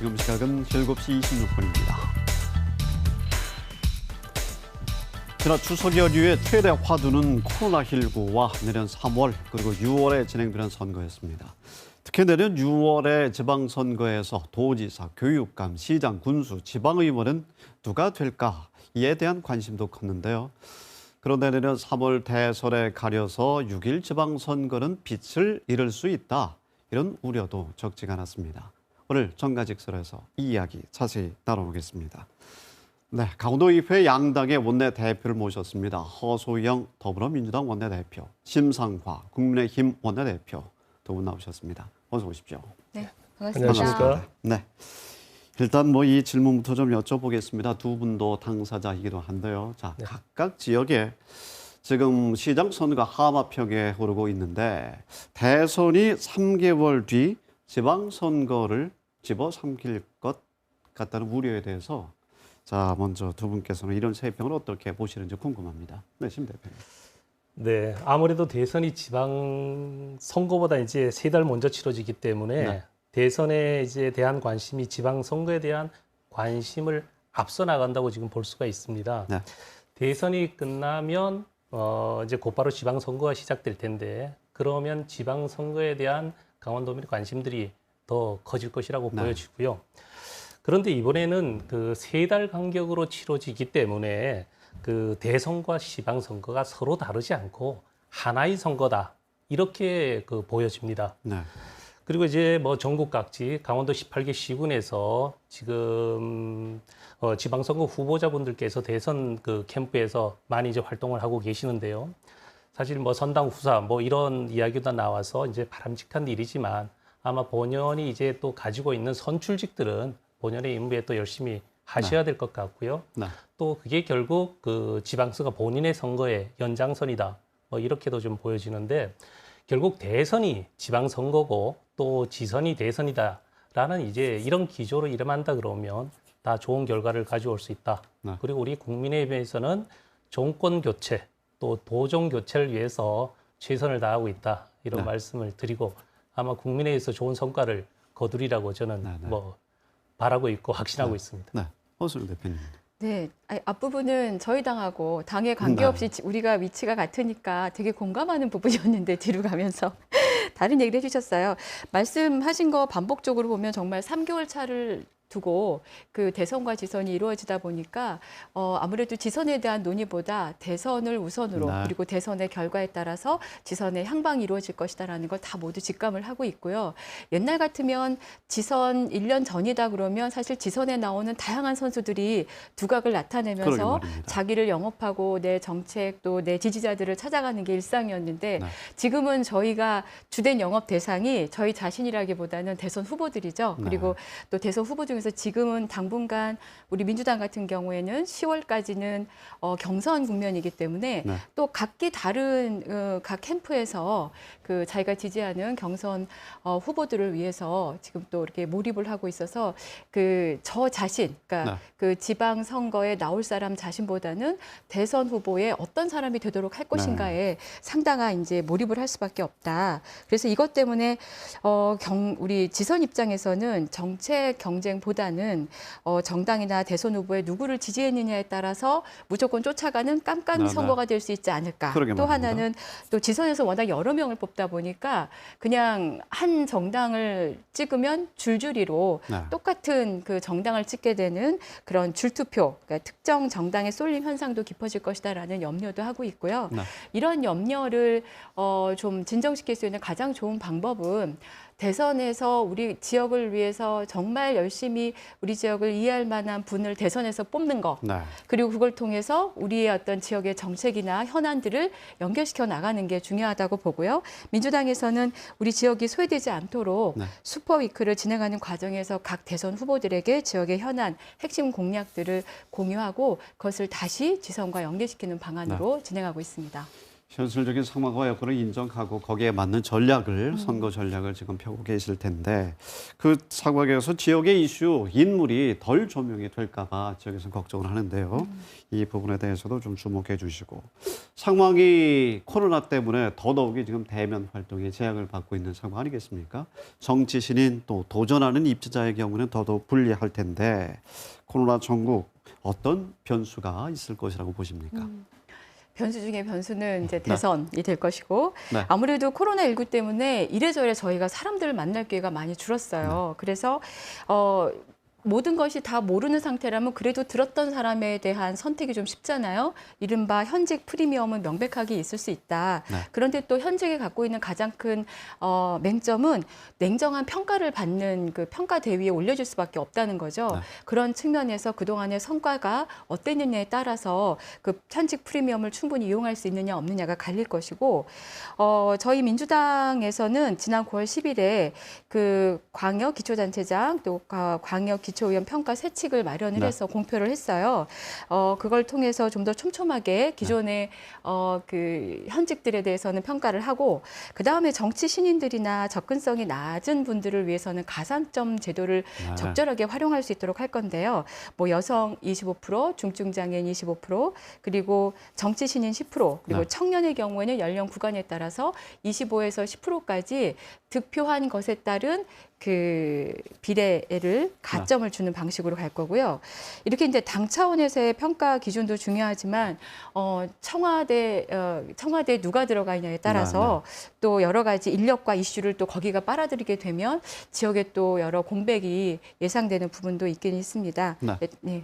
지금 시각은 7시 26분입니다. 지난 추석 연휴의 최대 화두는 코로나19와 내년 3월 그리고 6월에 진행되는 선거였습니다. 특히 내년 6월의 지방선거에서 도지사, 교육감, 시장, 군수, 지방의원은 누가 될까? 이에 대한 관심도 컸는데요. 그런데 내년 3월 대선에 가려서 6일 지방선거는 빛을 잃을 수 있다. 이런 우려도 적지가 않았습니다. 오늘 정가직설에서 이 이야기 자세히 나눠보겠습니다. 네, 강원도의회 양당의 원내대표를 모셨습니다. 허소영 더불어민주당 원내대표, 심상화 국민의힘 원내대표 두 분 나오셨습니다. 어서 오십시오. 네, 반갑습니다. 안녕하십니까? 네, 일단 이 질문부터 좀 여쭤보겠습니다. 두 분도 당사자이기도 한데요. 자, 네. 각각 지역에 지금 시장 선거가 하마평에 오르고 있는데 대선이 3개월 뒤 지방선거를 집어삼킬 것 같다는 우려에 대해서 자, 먼저 두 분께서는 이런 세평을 어떻게 보시는지 궁금합니다. 네, 심 대표님. 네, 아무래도 대선이 지방 선거보다 이제 3달 먼저 치러지기 때문에 네. 대선에 이제 대한 관심이 지방 선거에 대한 관심을 앞서 나간다고 지금 볼 수가 있습니다. 네. 대선이 끝나면 이제 곧바로 지방 선거가 시작될 텐데 그러면 지방 선거에 대한 강원도민의 관심들이 더 커질 것이라고 네. 보여지고요. 그런데 이번에는 그 3달 간격으로 치러지기 때문에 그 대선과 지방선거가 서로 다르지 않고 하나의 선거다. 이렇게 보여집니다. 네. 그리고 이제 전국 각지 강원도 18개 시군에서 지금 지방선거 후보자분들께서 대선 캠프에서 많이 이제 활동을 하고 계시는데요. 사실 선당 후사 이런 이야기도 나와서 이제 바람직한 일이지만 아마 본연이 이제 또 가지고 있는 선출직들은 본연의 임무에 또 열심히 하셔야 될 것 같고요. 네. 또 그게 결국 지방선거 본인의 선거의 연장선이다. 이렇게도 좀 보여지는데 결국 대선이 지방선거고 또 지선이 대선이다라는 이제 이런 기조로 일어난다 그러면 다 좋은 결과를 가져올 수 있다. 네. 그리고 우리 국민의힘에서는 정권 교체 또 도정 교체를 위해서 최선을 다하고 있다. 이런 네. 말씀을 드리고 아마 국민의힘에서 좋은 성과를 거두리라고 저는 네, 네. 바라고 있고 확신하고 있습니다. 네, 허소영 대표님. 네, 앞부분은 저희 당하고 당에 관계없이 우리가 위치가 같으니까 되게 공감하는 부분이었는데 뒤로 가면서 다른 얘기를 해주셨어요. 말씀하신 거 반복적으로 보면 정말 3개월 차를 두고 그 대선과 지선이 이루어지다 보니까 아무래도 지선에 대한 논의보다 대선을 우선으로 네. 그리고 대선의 결과에 따라서 지선의 향방이 이루어질 것이다라는 걸 다 모두 직감을 하고 있고요. 옛날 같으면 지선 1년 전이다 그러면 사실 지선에 나오는 다양한 선수들이 두각을 그러게 나타내면서 말입니다. 자기를 영업하고 내 정책 또 내 지지자들을 찾아가는 게 일상이었는데 네. 지금은 저희가 주된 영업 대상이 저희 자신이라기보다는 대선 후보들이죠. 네. 그리고 또 대선 후보 중에서 지금은 당분간 우리 민주당 같은 경우에는 10월까지는 경선 국면이기 때문에 네. 또 각기 다른 각 캠프에서 그 자기가 지지하는 경선 후보들을 위해서 지금 또 이렇게 몰입을 하고 있어서 저 자신, 그러니까 네. 그 지방 선거에 나올 사람 자신보다는 대선 후보에 어떤 사람이 되도록 할 것인가에 상당한 이제 몰입을 할 수밖에 없다. 그래서 이것 때문에 우리 지선 입장에서는 정책 경쟁보다는 정당이나 대선 후보에 누구를 지지했느냐에 따라서 무조건 쫓아가는 깜깜이 네, 선거가 될 수 있지 않을까. 그러게 또 말입니다. 하나는 또 지선에서 워낙 여러 명을 뽑다 보니까 그냥 한 정당을 찍으면 줄줄이로 네. 똑같은 그 정당을 찍게 되는 그런 줄투표, 그러니까 특정 정당의 쏠림 현상도 깊어질 것이다라는 염려도 하고 있고요. 네. 이런 염려를 좀 진정시킬 수 있는 가장 좋은 방법은 대선에서 우리 지역을 위해서 정말 열심히 우리 지역을 이해할 만한 분을 대선에서 뽑는 거. 네. 그리고 그걸 통해서 우리의 어떤 지역의 정책이나 현안들을 연결시켜 나가는 게 중요하다고 보고요. 민주당에서는 우리 지역이 소외되지 않도록 네. 슈퍼위크를 진행하는 과정에서 각 대선 후보들에게 지역의 현안, 핵심 공약들을 공유하고 그것을 다시 지선과 연계시키는 방안으로 진행하고 있습니다. 현실적인 상황과 여건을 인정하고 거기에 맞는 전략을 선거 전략을 지금 펴고 계실 텐데 그 상황에서 지역의 이슈 인물이 덜 조명이 될까 봐 지역에서 걱정을 하는데요. 이 부분에 대해서도 좀 주목해 주시고 상황이 코로나 때문에 더더욱이 지금 대면 활동에 제약을 받고 있는 상황 아니겠습니까? 정치 신인 또 도전하는 입지자의 경우는 더더욱 불리할 텐데 코로나 전국 어떤 변수가 있을 것이라고 보십니까? 변수 중에 변수는 이제 대선이 될 것이고 네. 아무래도 코로나19 때문에 이래저래 저희가 사람들을 만날 기회가 많이 줄었어요. 그래서 모든 것이 다 모르는 상태라면 그래도 들었던 사람에 대한 선택이 좀 쉽잖아요. 이른바 현직 프리미엄은 명백하게 있을 수 있다. 네. 그런데 또 현직이 갖고 있는 가장 큰 맹점은 냉정한 평가를 받는 그 평가 대위에 올려줄 수밖에 없다는 거죠. 네. 그런 측면에서 그동안의 성과가 어땠느냐에 따라서 그 현직 프리미엄을 충분히 이용할 수 있느냐 없느냐가 갈릴 것이고 저희 민주당에서는 지난 9월 10일에 그 광역 기초단체장 또 광역 기초의원 평가 세 칙을 마련을 네. 해서 공표를 했어요. 그걸 통해서 좀 더 촘촘하게 기존의 그 현직들에 대해서는 평가를 하고 그 다음에 정치 신인들이나 접근성이 낮은 분들을 위해서는 가산점 제도를 네. 적절하게 활용할 수 있도록 할 건데요. 뭐 여성 25%, 중증장애인 25%, 그리고 정치 신인 10%, 그리고 네. 청년의 경우에는 연령 구간에 따라서 25에서 10%까지 득표한 것에 따른 그 비례를 가점을 주는 방식으로 갈 거고요. 이렇게 이제 당 차원에서의 평가 기준도 중요하지만 청와대 누가 들어가 있냐에 따라서 또 여러 가지 인력과 이슈를 또 거기가 빨아들이게 되면 지역에 또 여러 공백이 예상되는 부분도 있긴 있습니다. 네. 네.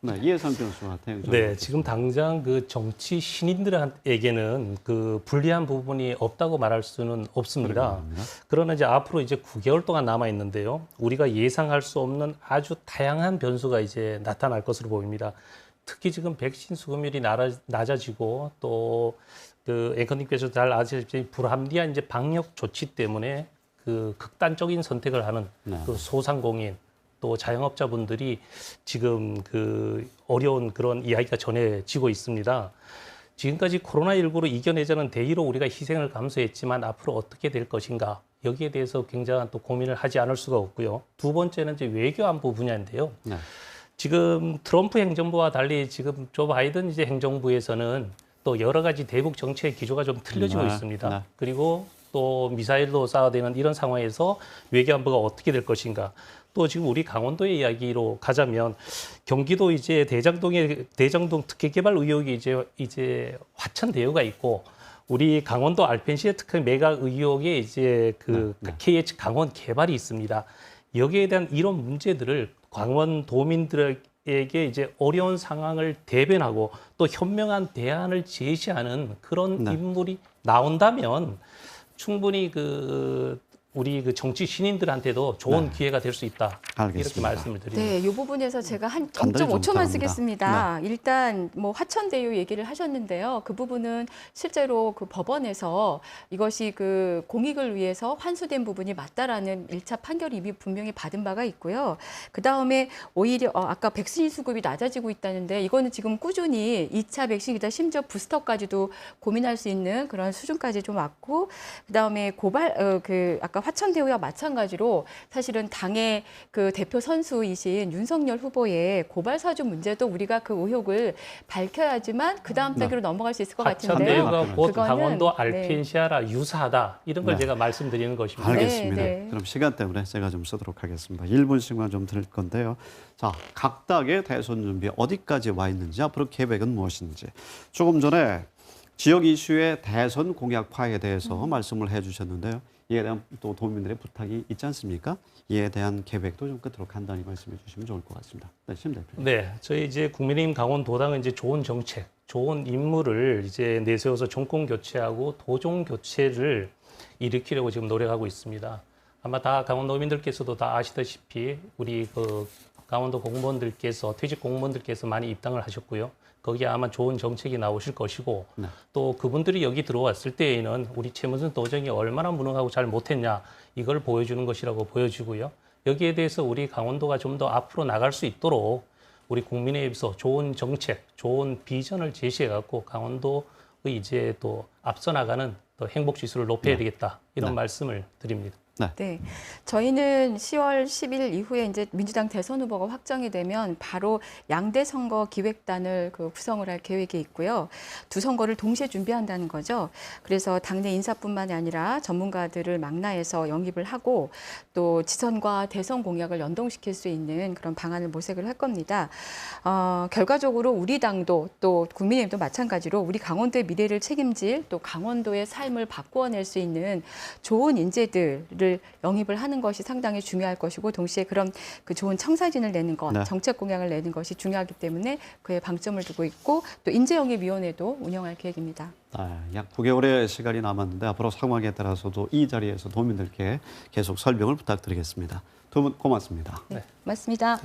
네, 이해상 변수한테 네, 지금 당장 그 정치 신인들에게는 그 불리한 부분이 없다고 말할 수는 없습니다. 그러나 이제 앞으로 이제 9개월 동안 남아 있는데요. 우리가 예상할 수 없는 아주 다양한 변수가 이제 나타날 것으로 보입니다. 특히 지금 백신 수급률이 낮아지고 또 그 앵커님께서 잘 아시다시피 불합리한 이제 방역 조치 때문에 그 극단적인 선택을 하는 그 소상공인 또 자영업자분들이 지금 그 어려운 그런 이야기가 전해지고 있습니다. 지금까지 코로나19로 이겨내자는 대의로 우리가 희생을 감수했지만 앞으로 어떻게 될 것인가 여기에 대해서 굉장한 또 고민을 하지 않을 수가 없고요. 두 번째는 이제 외교 안보 분야인데요. 네. 지금 트럼프 행정부와 달리 지금 조 바이든 이제 행정부에서는 또 여러 가지 대북 정책 기조가 좀 틀려지고 있습니다. 네. 그리고 또 미사일도 쏴대는 이런 상황에서 외교 안보가 어떻게 될 것인가. 또 지금 우리 강원도의 이야기로 가자면 경기도 이제 대장동 특혜 개발 의혹이 이제 화천 대유가 있고 우리 강원도 알펜시아 특혜 매각 의혹에 이제 그 KH 강원 개발이 있습니다. 여기에 대한 이런 문제들을 강원도민들에게 이제 어려운 상황을 대변하고 또 현명한 대안을 제시하는 그런 인물이 나온다면 충분히 우리 그 정치 신인들한테도 좋은 기회가 될 수 있다. 알겠습니다. 이렇게 말씀을 드립니다. 네, 이 부분에서 제가 한 간단히 좀 0.5초만 부탁합니다. 쓰겠습니다. 일단 뭐 화천대유 얘기를 하셨는데요. 그 부분은 실제로 그 법원에서 이것이 그 공익을 위해서 환수된 부분이 맞다라는 1차 판결을 이미 분명히 받은 바가 있고요. 그 다음에 오히려 아까 백신 수급이 낮아지고 있다는데 이거는 지금 꾸준히 2차 백신이다 심지어 부스터까지도 고민할 수 있는 그런 수준까지 좀 왔고 그 다음에 아까 화천대유와 마찬가지로 사실은 당의 그 대표 선수이신 윤석열 후보의 고발 사주 문제도 우리가 그 의혹을 밝혀야지만 그 다음 단계로 넘어갈 수 있을 것 같은데요. 화천대유가 곧 그거는, 강원도 알펜시아라 유사하다. 이런 걸 제가 말씀드리는 것입니다. 알겠습니다. 네. 그럼 시간 때문에 제가 좀 쓰도록 하겠습니다. 1분씩만 좀 드릴 건데요. 자, 각 당의 대선 준비 어디까지 와 있는지 앞으로 계획은 무엇인지 조금 전에 지역 이슈의 대선 공약화에 대해서 말씀을 해주셨는데요. 이에 대한 또 도민들의 부탁이 있지 않습니까? 이에 대한 계획도 좀 끝으로 간단히 말씀해 주시면 좋을 것 같습니다. 네, 심 대표님. 네, 저희 이제 국민의힘 강원도당은 이제 좋은 정책, 좋은 인물을 이제 내세워서 정권 교체하고 도정 교체를 일으키려고 지금 노력하고 있습니다. 아마 다 강원도민들께서도 다 아시다시피 우리 그 강원도 공무원들께서 퇴직 공무원들께서 많이 입당을 하셨고요. 거기에 아마 좋은 정책이 나오실 것이고 또 그분들이 여기 들어왔을 때에는 우리 최문순 도정이 얼마나 무능하고 잘 못했냐 이걸 보여주는 것이라고 보여지고요. 여기에 대해서 우리 강원도가 좀 더 앞으로 나갈 수 있도록 우리 국민의힘에서 좋은 정책, 좋은 비전을 제시해갖고 강원도 이제 또 앞서 나가는 또 행복 지수를 높여야 네. 되겠다 이런 네. 말씀을 드립니다. 네, 저희는 10월 10일 이후에 이제 민주당 대선 후보가 확정이 되면 바로 양대 선거 기획단을 구성을 할 계획이 있고요. 두 선거를 동시에 준비한다는 거죠. 그래서 당내 인사뿐만이 아니라 전문가들을 망라해서 영입을 하고 또 지선과 대선 공약을 연동시킬 수 있는 그런 방안을 모색을 할 겁니다. 결과적으로 우리 당도 또 국민의힘도 마찬가지로 우리 강원도의 미래를 책임질 또 강원도의 삶을 바꾸어낼 수 있는 좋은 인재들을 영입을 하는 것이 상당히 중요할 것이고 동시에 그런 그 좋은 청사진을 내는 것, 네. 정책 공약을 내는 것이 중요하기 때문에 그에 방점을 두고 있고 또 인재영입위원회도 운영할 계획입니다. 약 9개월의 시간이 남았는데 앞으로 상황에 따라서도 이 자리에서 도민들께 계속 설명을 부탁드리겠습니다. 두 분 고맙습니다. 네, 고맙습니다.